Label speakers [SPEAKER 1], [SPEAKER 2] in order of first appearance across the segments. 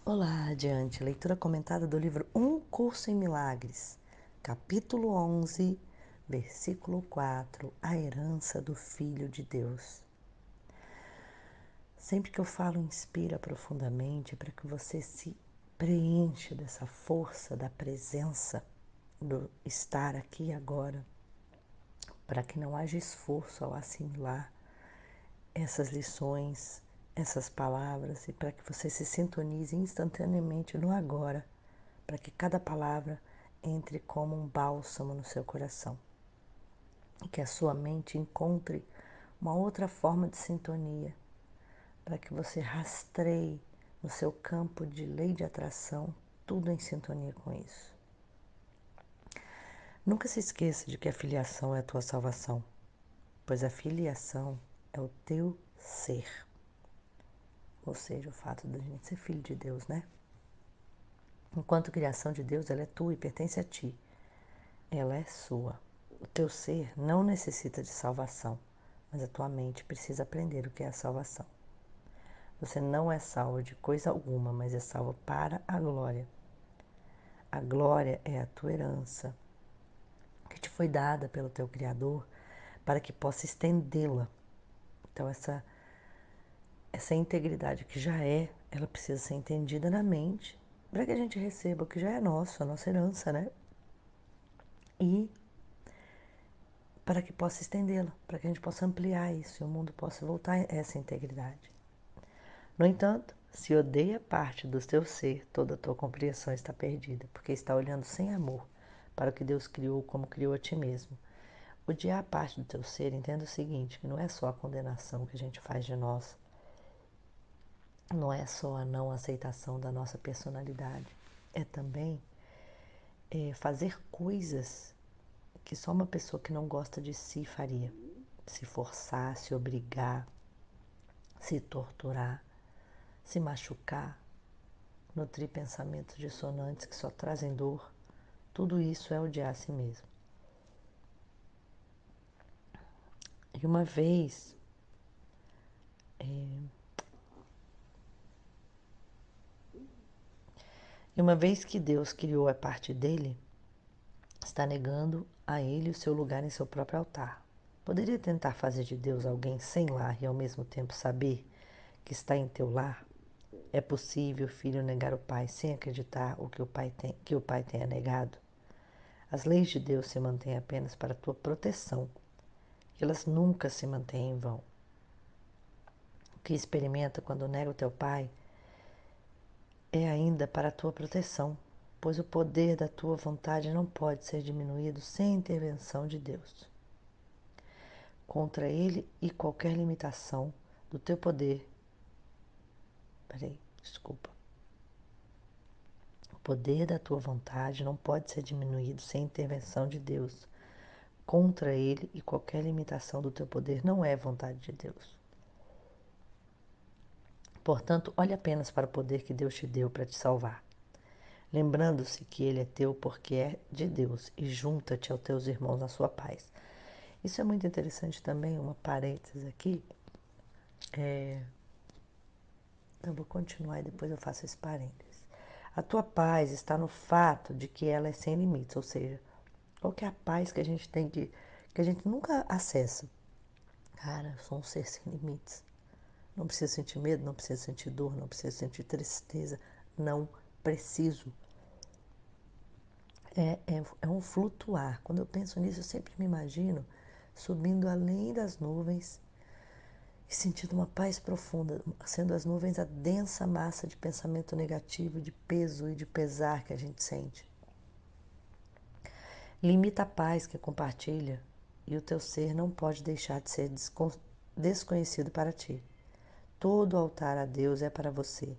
[SPEAKER 1] Olá, adiante. Leitura comentada do livro Um Curso em Milagres, capítulo 11, versículo 4, a herança do Filho de Deus. Sempre que eu falo, inspira profundamente para que você se preencha dessa força da presença, do estar aqui e agora, para que não haja esforço ao assimilar essas lições, essas palavras, e para que você se sintonize instantaneamente no agora, para que cada palavra entre como um bálsamo no seu coração e que a sua mente encontre uma outra forma de sintonia, para que você rastreie no seu campo de lei de atração tudo em sintonia com isso. Nunca se esqueça de que a filiação é a tua salvação, pois a filiação é o teu ser, ou seja, o fato de a gente ser filho de Deus, né? Enquanto criação de Deus, ela é tua e pertence a ti. Ela é sua. O teu ser não necessita de salvação, mas a tua mente precisa aprender o que é a salvação. Você não é salvo de coisa alguma, mas é salvo para a glória. A glória é a tua herança, que te foi dada pelo teu Criador, para que possa estendê-la. Então, essa integridade que já é, ela precisa ser entendida na mente, para que a gente receba o que já é nosso, a nossa herança, né? E para que possa estendê-la, para que a gente possa ampliar isso e o mundo possa voltar a essa integridade. No entanto, se odeia parte do teu ser, toda a tua compreensão está perdida, porque está olhando sem amor para o que Deus criou como criou a ti mesmo. Odiar parte do teu ser, entenda o seguinte, que não é só a condenação que a gente faz de nós, não é só a não aceitação da nossa personalidade, é também fazer coisas que só uma pessoa que não gosta de si faria. Se forçar, se obrigar, se torturar, se machucar, nutrir pensamentos dissonantes que só trazem dor, tudo isso é odiar a si mesmo. E uma vez que Deus criou a parte dele, está negando a ele o seu lugar em seu próprio altar. Poderia tentar fazer de Deus alguém sem lar e ao mesmo tempo saber que está em teu lar? É possível o filho negar o pai sem acreditar que o pai tenha negado? As leis de Deus se mantêm apenas para a tua proteção. Elas nunca se mantêm em vão. O que experimenta quando nega o teu pai é ainda para a tua proteção, pois o poder da tua vontade não pode ser diminuído sem a intervenção de Deus. Contra ele e qualquer limitação do teu poder. O poder da tua vontade não pode ser diminuído sem a intervenção de Deus. Contra ele e qualquer limitação do teu poder não é vontade de Deus. Portanto, olhe apenas para o poder que Deus te deu para te salvar, lembrando-se que ele é teu porque é de Deus, e junta-te aos teus irmãos na sua paz. Isso é muito interessante também, uma parêntese aqui. Eu vou continuar e depois eu faço esse parêntese. A tua paz está no fato de que ela é sem limites, ou seja, qual que é a paz que a gente tem que a gente nunca acessa? Cara, eu sou um ser sem limites. Não preciso sentir medo, não preciso sentir dor, não preciso sentir tristeza, não preciso. É um flutuar. Quando eu penso nisso, eu sempre me imagino subindo além das nuvens e sentindo uma paz profunda, sendo as nuvens a densa massa de pensamento negativo, de peso e de pesar que a gente sente. Limita a paz que compartilha e o teu ser não pode deixar de ser desconhecido para ti. Todo altar a Deus é para você,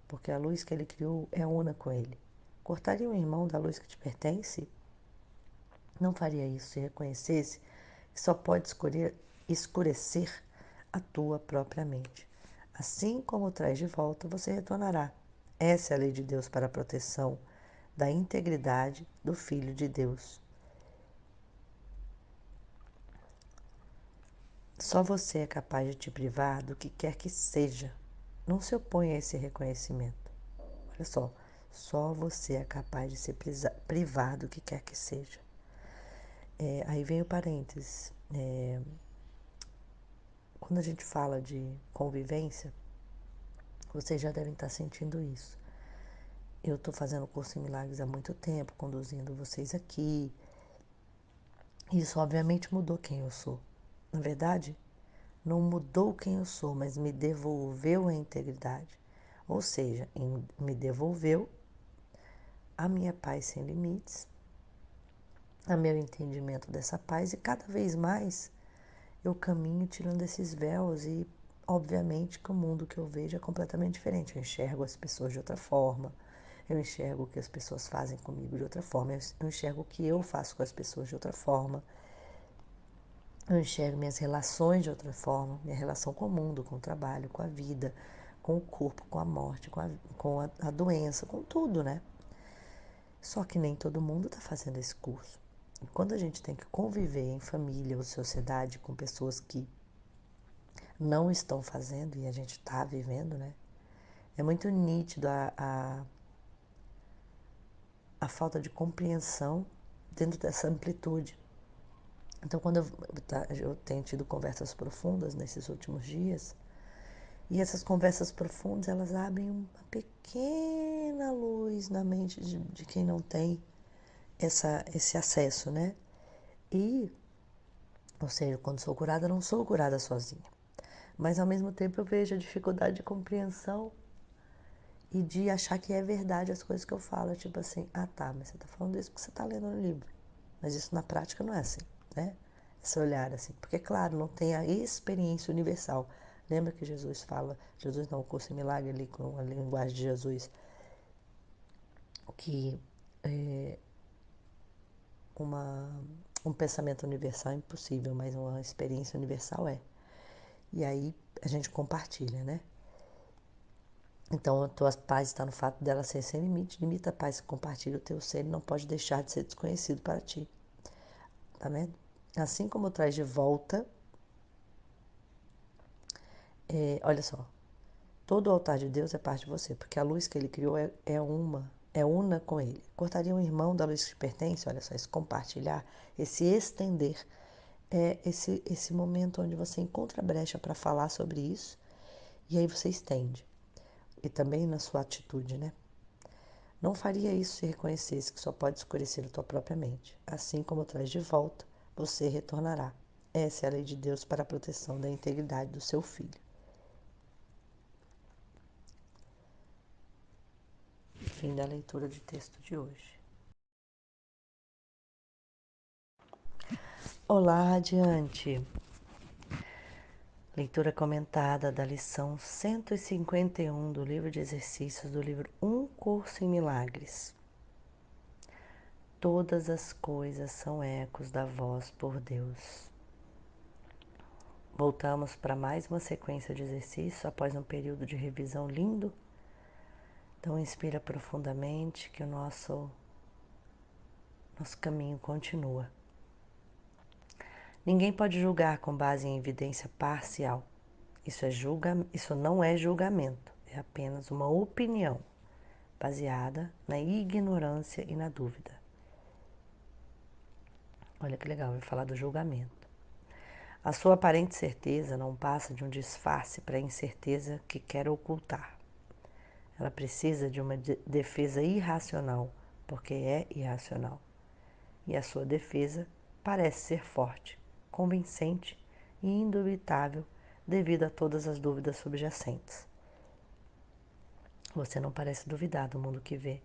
[SPEAKER 1] porque a luz que Ele criou é una com Ele. Cortaria um irmão da luz que te pertence? Não faria isso se reconhecesse que só pode escurecer a tua própria mente. Assim como traz de volta, você retornará. Essa é a lei de Deus para a proteção da integridade do Filho de Deus. Só você é capaz de te privar do que quer que seja. Não se oponha a esse reconhecimento. Olha só você é capaz de ser privado do que quer que seja. Aí vem o parênteses. Quando a gente fala de convivência, vocês já devem estar sentindo isso. Eu estou fazendo o curso em Milagres há muito tempo, conduzindo vocês aqui. Isso obviamente mudou quem eu sou. Na verdade, não mudou quem eu sou, mas me devolveu a integridade. Ou seja, me devolveu a minha paz sem limites, a meu entendimento dessa paz, e cada vez mais eu caminho tirando esses véus e, obviamente, que o mundo que eu vejo é completamente diferente. Eu enxergo as pessoas de outra forma, eu enxergo o que as pessoas fazem comigo de outra forma, eu enxergo o que eu faço com as pessoas de outra forma, eu enxergo minhas relações de outra forma, minha relação com o mundo, com o trabalho, com a vida, com o corpo, com a morte, com a doença, com tudo, né? Só que nem todo mundo está fazendo esse curso. E quando a gente tem que conviver em família ou sociedade com pessoas que não estão fazendo e a gente está vivendo, né? É muito nítido a falta de compreensão dentro dessa amplitude. Então, quando eu tenho tido conversas profundas nesses últimos dias, e essas conversas profundas, elas abrem uma pequena luz na mente de quem não tem esse acesso, né? Ou seja, quando sou curada, não sou curada sozinha. Mas, ao mesmo tempo, eu vejo a dificuldade de compreensão e de achar que é verdade as coisas que eu falo. Tipo assim, tá, mas você tá falando isso porque você tá lendo no livro. Mas isso na prática não é assim, né? Esse olhar assim. Porque, claro, não tem a experiência universal. Lembra que Jesus fala, Jesus não, o curso em milagre ali com a linguagem de Jesus, que uma, um pensamento universal é impossível, mas uma experiência universal é. E aí a gente compartilha, né? Então, a tua paz está no fato dela ser sem limite. Limita a paz que compartilha o teu ser e não pode deixar de ser desconhecido para ti. Tá vendo? Assim como traz de volta, olha só, todo o altar de Deus é parte de você, porque a luz que ele criou é una com ele. Cortaria um irmão da luz que te pertence, olha só, esse compartilhar, esse estender, é esse momento onde você encontra brecha para falar sobre isso, e aí você estende. E também na sua atitude, né? Não faria isso se reconhecesse que só pode escurecer a tua própria mente. Assim como traz de volta, você retornará. Essa é a lei de Deus para a proteção da integridade do seu filho. Fim da leitura de texto de hoje. Olá, Radiante! Leitura comentada da lição 151 do livro de exercícios do livro Um Curso em Milagres. Todas as coisas são ecos da voz por Deus. Voltamos para mais uma sequência de exercícios após um período de revisão lindo. Então, inspira profundamente que o nosso caminho continua. Ninguém pode julgar com base em evidência parcial. Isso não é julgamento, é apenas uma opinião baseada na ignorância e na dúvida. Olha que legal, eu vou falar do julgamento. A sua aparente certeza não passa de um disfarce para a incerteza que quer ocultar. Ela precisa de uma defesa irracional, porque é irracional. E a sua defesa parece ser forte, convincente e indubitável devido a todas as dúvidas subjacentes. Você não parece duvidar do mundo que vê.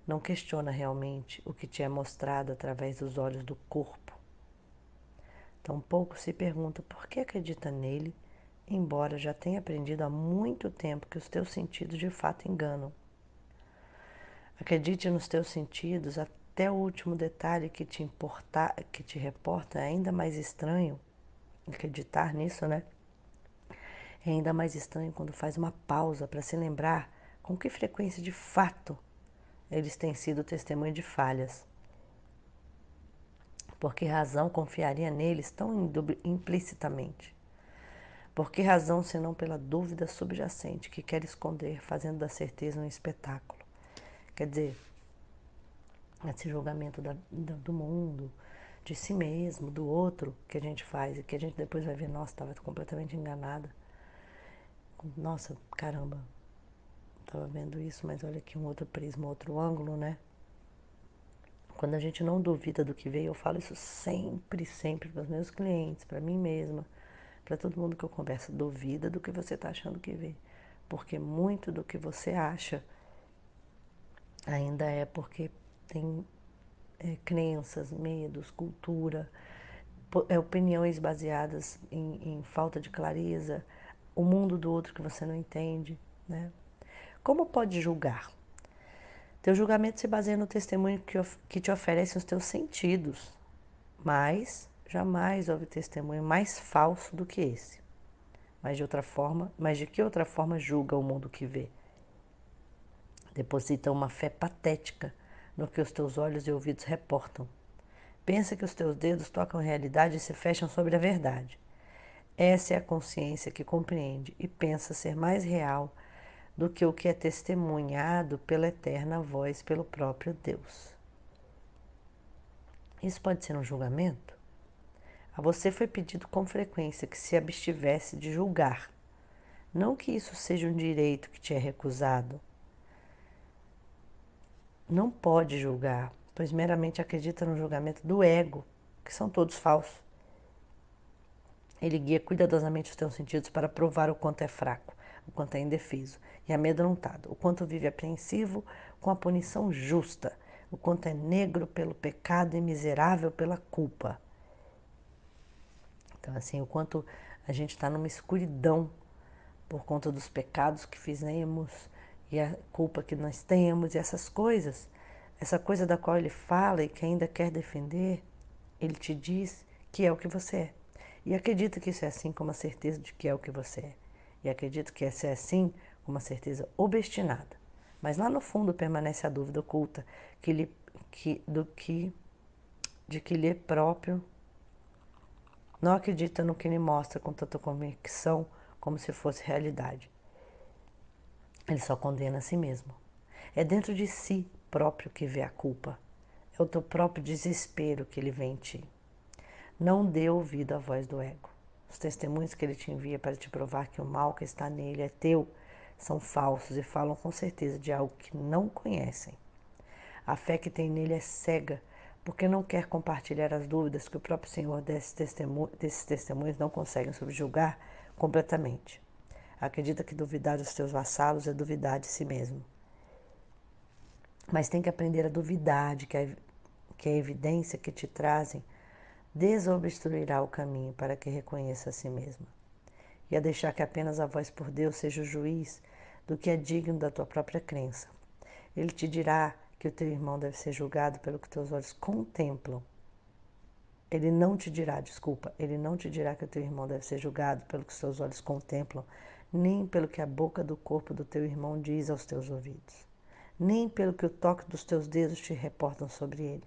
[SPEAKER 1] Não questiona realmente o que te é mostrado através dos olhos do corpo. Tampouco se pergunta por que acredita nele, embora já tenha aprendido há muito tempo que os teus sentidos de fato enganam. Acredite nos teus sentidos até o último detalhe que te reporta é ainda mais estranho. Acreditar nisso, né? É ainda mais estranho quando faz uma pausa para se lembrar com que frequência de fato eles têm sido testemunho de falhas. Por que razão confiaria neles tão implicitamente? Por que razão, senão pela dúvida subjacente que quer esconder, fazendo da certeza um espetáculo? Quer dizer, esse julgamento do mundo, de si mesmo, do outro que a gente faz e que a gente depois vai ver, nossa, estava completamente enganada. Nossa, caramba, estava vendo isso, mas olha aqui um outro prisma, outro ângulo, né? Quando a gente não duvida do que veio, eu falo isso sempre, sempre para os meus clientes, para mim mesma, para todo mundo que eu converso, duvida do que você está achando que vê. Porque muito do que você acha ainda é porque tem crenças, medos, cultura, opiniões baseadas em falta de clareza, o mundo do outro que você não entende, né? Como pode julgar? Teu julgamento se baseia no testemunho que te oferecem os teus sentidos, mas jamais houve testemunho mais falso do que esse. Mas de que outra forma julga o mundo que vê? Deposita uma fé patética no que os teus olhos e ouvidos reportam. Pensa que os teus dedos tocam a realidade e se fecham sobre a verdade. Essa é a consciência que compreende e pensa ser mais real do que o que é testemunhado pela eterna voz, pelo próprio Deus. Isso pode ser um julgamento? A você foi pedido com frequência que se abstivesse de julgar. Não que isso seja um direito que te é recusado. Não pode julgar, pois meramente acredita no julgamento do ego, que são todos falsos. Ele guia cuidadosamente os teus sentidos para provar o quanto é fraco, o quanto é indefeso e amedrontado, o quanto vive apreensivo com a punição justa, o quanto é negro pelo pecado e miserável pela culpa. Então, assim, o quanto a gente está numa escuridão por conta dos pecados que fizemos e a culpa que nós temos e essas coisas. Essa coisa da qual ele fala e que ainda quer defender, ele te diz que é o que você é. E acredita que isso é assim com uma certeza de que é o que você é. E acredita que isso é assim com uma certeza obstinada. Mas lá no fundo permanece a dúvida oculta de que lhe é próprio. Não acredita no que lhe mostra com tanta convicção como se fosse realidade. Ele só condena a si mesmo. É dentro de si próprio que vê a culpa. É o teu próprio desespero que ele vê em ti. Não dê ouvido à voz do ego. Os testemunhos que ele te envia para te provar que o mal que está nele é teu são falsos e falam com certeza de algo que não conhecem. A fé que tem nele é cega, porque não quer compartilhar as dúvidas que o próprio Senhor desses testemunhos não conseguem subjugar completamente. Acredita que duvidar dos teus vassalos é duvidar de si mesmo. Mas tem que aprender a duvidar de que a evidência que te trazem desobstruirá o caminho para que reconheça a si mesma. E a deixar que apenas a voz por Deus seja o juiz do que é digno da tua própria crença. Ele te dirá que o teu irmão deve ser julgado pelo que teus olhos contemplam. Ele não te dirá que o teu irmão deve ser julgado pelo que os teus olhos contemplam, nem pelo que a boca do corpo do teu irmão diz aos teus ouvidos, nem pelo que o toque dos teus dedos te reportam sobre ele.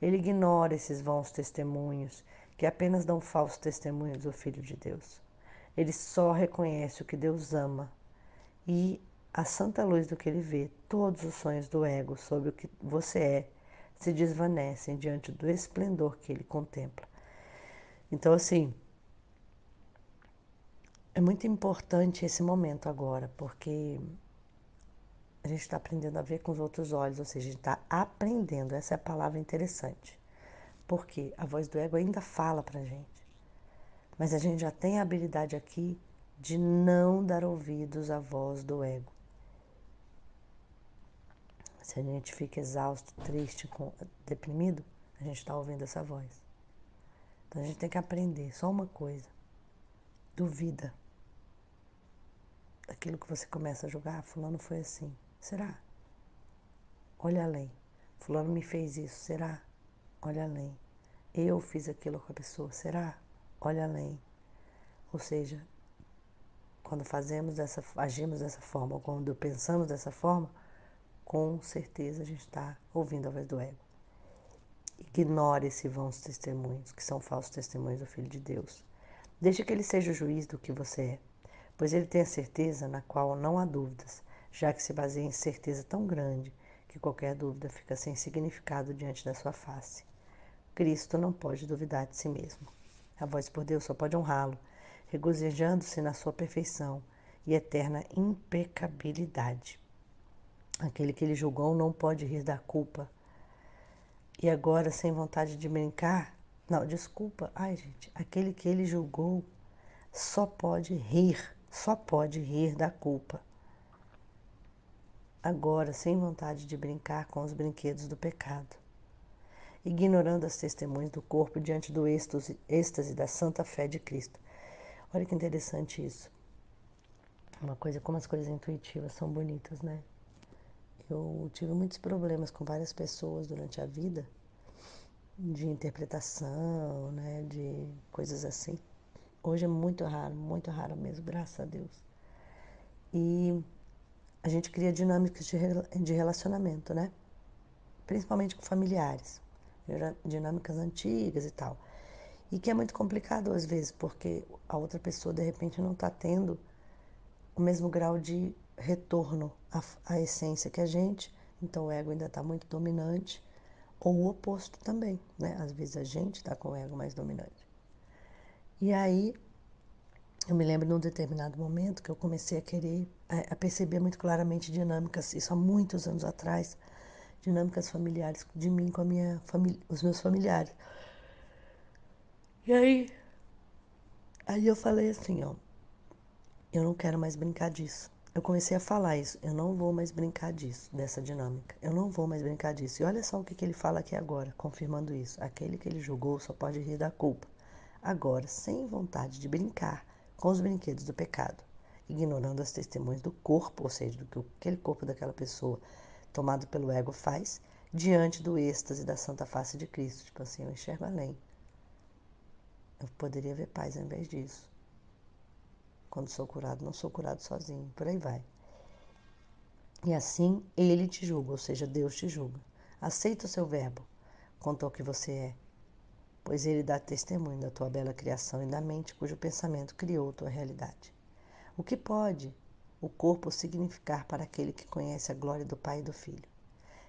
[SPEAKER 1] Ele ignora esses vãos testemunhos, que apenas dão falso testemunho do Filho de Deus. Ele só reconhece o que Deus ama e, à santa luz do que ele vê, todos os sonhos do ego sobre o que você é se desvanecem diante do esplendor que ele contempla. Então, assim, é muito importante esse momento agora, porque a gente está aprendendo a ver com os outros olhos, ou seja, a gente está aprendendo, essa é a palavra interessante. Porque a voz do ego ainda fala pra gente. Mas a gente já tem a habilidade aqui de não dar ouvidos à voz do ego. Se a gente fica exausto, triste, deprimido, a gente está ouvindo essa voz. Então a gente tem que aprender só uma coisa. Duvida. Daquilo que você começa a julgar, fulano foi assim. Será? Olha além. Fulano me fez isso. Será? Olha além. Eu fiz aquilo com a pessoa. Será? Olha além. Ou seja, quando agimos dessa forma, ou quando pensamos dessa forma, com certeza a gente está ouvindo a voz do ego. Ignore esses vãos testemunhos, que são falsos testemunhos do Filho de Deus. Deixe que ele seja o juiz do que você é, pois ele tem a certeza na qual não há dúvidas, já que se baseia em certeza tão grande que qualquer dúvida fica sem significado diante da sua face. Cristo não pode duvidar de si mesmo. A voz por Deus só pode honrá-lo, regozijando-se na sua perfeição e eterna impecabilidade. Aquele que ele julgou não pode rir da culpa. E agora, sem vontade de brincar, não, desculpa, ai gente, aquele que ele julgou só pode rir da culpa. Agora, sem vontade de brincar com os brinquedos do pecado, ignorando as testemunhas do corpo diante do êxtase da santa fé de Cristo. Olha que interessante isso. Uma coisa, como as coisas intuitivas são bonitas, né? Eu tive muitos problemas com várias pessoas durante a vida, de interpretação, né, de coisas assim. Hoje é muito raro mesmo, graças a Deus. E a gente cria dinâmicas de relacionamento, né? Principalmente com familiares, dinâmicas antigas e tal. E que é muito complicado às vezes, porque a outra pessoa de repente não está tendo o mesmo grau de retorno à essência que a gente, então o ego ainda está muito dominante, ou o oposto também, né? Às vezes a gente está com o ego mais dominante. E aí, eu me lembro num determinado momento que eu comecei a querer, a perceber muito claramente dinâmicas, isso há muitos anos atrás, dinâmicas familiares de mim com a minha família, os meus familiares. E aí eu falei assim, ó, eu não quero mais brincar disso. Eu comecei a falar isso, eu não vou mais brincar disso, dessa dinâmica. Eu não vou mais brincar disso. E olha só o que ele fala aqui agora, confirmando isso. Aquele que ele julgou só pode rir da culpa. Agora, sem vontade de brincar com os brinquedos do pecado, ignorando as testemunhas do corpo, ou seja, do que aquele corpo daquela pessoa tomado pelo ego faz, diante do êxtase da santa face de Cristo. Tipo assim, eu enxergo além. Eu poderia ver paz ao invés disso. Quando sou curado, não sou curado sozinho, por aí vai. E assim ele te julga, ou seja, Deus te julga. Aceita o seu verbo quanto ao que você é, pois ele dá testemunho da tua bela criação e da mente cujo pensamento criou tua realidade. O que pode o corpo significar para aquele que conhece a glória do Pai e do Filho?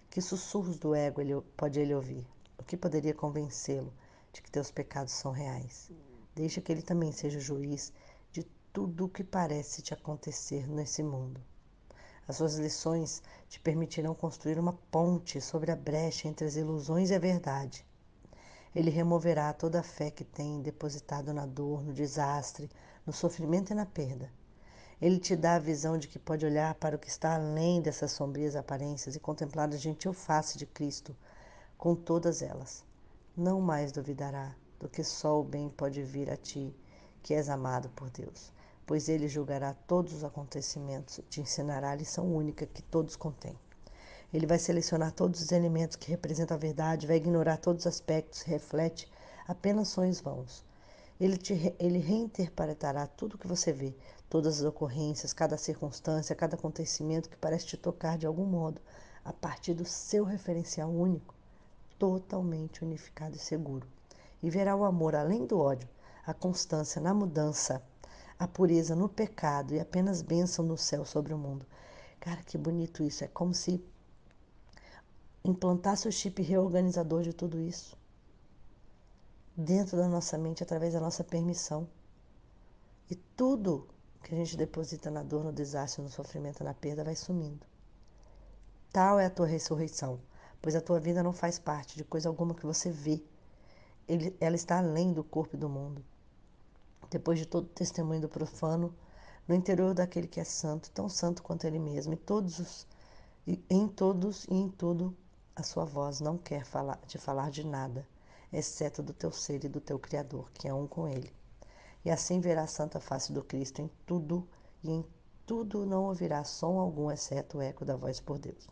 [SPEAKER 1] Que sussurros do ego pode ele ouvir? O que poderia convencê-lo de que teus pecados são reais? Deixa que ele também seja o juiz de tudo o que parece te acontecer nesse mundo. As suas lições te permitirão construir uma ponte sobre a brecha entre as ilusões e a verdade. Ele removerá toda a fé que tem depositado na dor, no desastre, no sofrimento e na perda. Ele te dá a visão de que pode olhar para o que está além dessas sombrias aparências e contemplar a gentil face de Cristo com todas elas. Não mais duvidará do que só o bem pode vir a ti, que és amado por Deus, pois ele julgará todos os acontecimentos e te ensinará a lição única que todos contêm. Ele vai selecionar todos os elementos que representam a verdade, vai ignorar todos os aspectos, reflete apenas sonhos vãos. Ele reinterpretará tudo o que você vê, todas as ocorrências, cada circunstância, cada acontecimento que parece te tocar de algum modo, a partir do seu referencial único, totalmente unificado e seguro. E verá o amor além do ódio, a constância na mudança, a pureza no pecado e apenas bênção no céu sobre o mundo. Cara, que bonito isso. É como se implantasse o chip reorganizador de tudo isso dentro da nossa mente através da nossa permissão. E tudo que a gente deposita na dor, no desastre, no sofrimento, na perda vai sumindo. Tal é a tua ressurreição, pois a tua vida não faz parte de coisa alguma que você vê. Ela está além do corpo e do mundo. Depois de todo o testemunho do profano, no interior daquele que é santo, tão santo quanto ele mesmo, em todos e em tudo, a sua voz não quer te falar de nada, exceto do teu ser e do teu Criador, que é um com ele. E assim verá a santa face do Cristo em tudo, e em tudo não ouvirá som algum, exceto o eco da voz por Deus.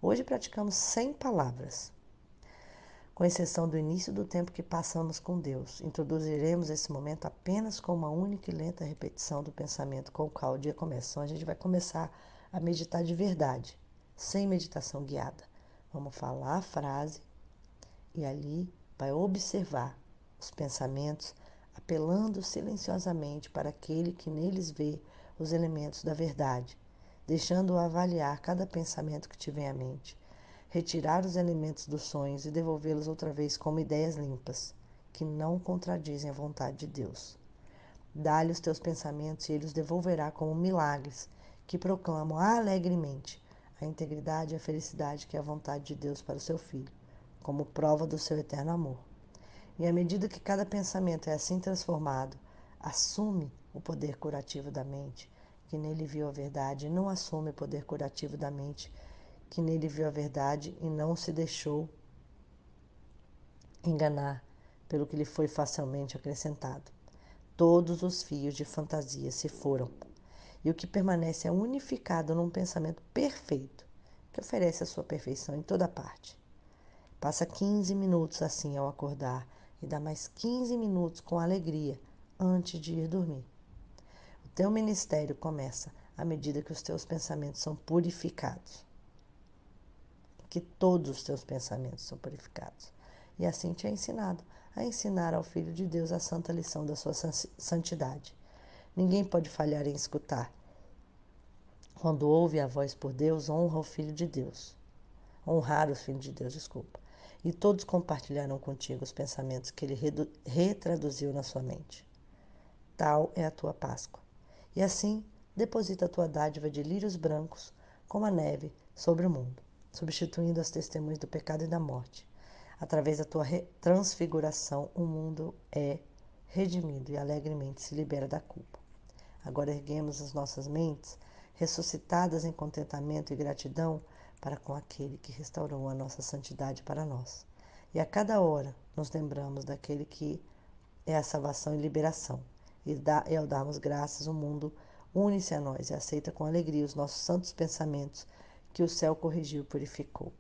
[SPEAKER 1] Hoje praticamos 100 palavras. Com exceção do início do tempo que passamos com Deus, introduziremos esse momento apenas com uma única e lenta repetição do pensamento com o qual o dia começa. Então, a gente vai começar a meditar de verdade, sem meditação guiada. Vamos falar a frase e ali vai observar os pensamentos, apelando silenciosamente para aquele que neles vê os elementos da verdade, deixando-o avaliar cada pensamento que te vem à mente, retirar os elementos dos sonhos e devolvê-los outra vez como ideias limpas, que não contradizem a vontade de Deus. Dá-lhe os teus pensamentos e ele os devolverá como milagres, que proclamam alegremente a integridade e a felicidade que é a vontade de Deus para o seu filho, como prova do seu eterno amor. E à medida que cada pensamento é assim transformado, assume o poder curativo da mente, que nele viu a verdade, e não assume o poder curativo da mente, que nele viu a verdade e não se deixou enganar pelo que lhe foi facilmente acrescentado. Todos os fios de fantasia se foram, e o que permanece é unificado num pensamento perfeito, que oferece a sua perfeição em toda parte. Passa 15 minutos assim ao acordar e dá mais 15 minutos com alegria antes de ir dormir. O teu ministério começa à medida que os teus pensamentos são purificados. Que todos os teus pensamentos são purificados. E assim te é ensinado a ensinar ao Filho de Deus a santa lição da sua santidade. Ninguém pode falhar em escutar. Quando ouve a voz por Deus, honra o Filho de Deus. Honrar o Filho de Deus, desculpa. E todos compartilharão contigo os pensamentos que ele retraduziu na sua mente. Tal é a tua Páscoa. E assim, deposita a tua dádiva de lírios brancos, como a neve, sobre o mundo, substituindo as testemunhas do pecado e da morte. Através da tua transfiguração, o mundo é redimido e alegremente se libera da culpa. Agora erguemos as nossas mentes, ressuscitadas em contentamento e gratidão para com aquele que restaurou a nossa santidade para nós. E a cada hora nos lembramos daquele que é a salvação e liberação. E ao darmos graças, o mundo une-se a nós e aceita com alegria os nossos santos pensamentos que o céu corrigiu e purificou.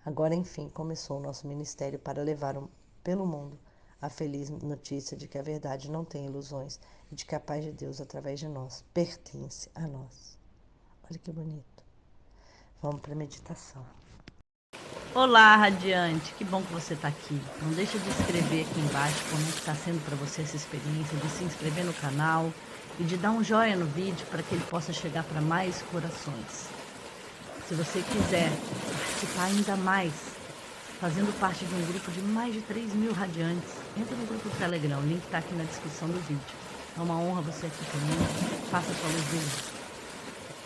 [SPEAKER 1] Agora, enfim, começou o nosso ministério para levar pelo mundo a feliz notícia de que a verdade não tem ilusões e de que a paz de Deus, através de nós, pertence a nós. Olha que bonito. Vamos para a meditação.
[SPEAKER 2] Olá, Radiante, que bom que você está aqui. Não deixe de escrever aqui embaixo como está sendo para você essa experiência, de se inscrever no canal e de dar um joinha no vídeo para que ele possa chegar para mais corações. Se você quiser participar ainda mais, fazendo parte de um grupo de mais de 3.000 radiantes, entra no grupo do Telegram, o link está aqui na descrição do vídeo. É uma honra você aqui comigo, faça sua luz brilhar.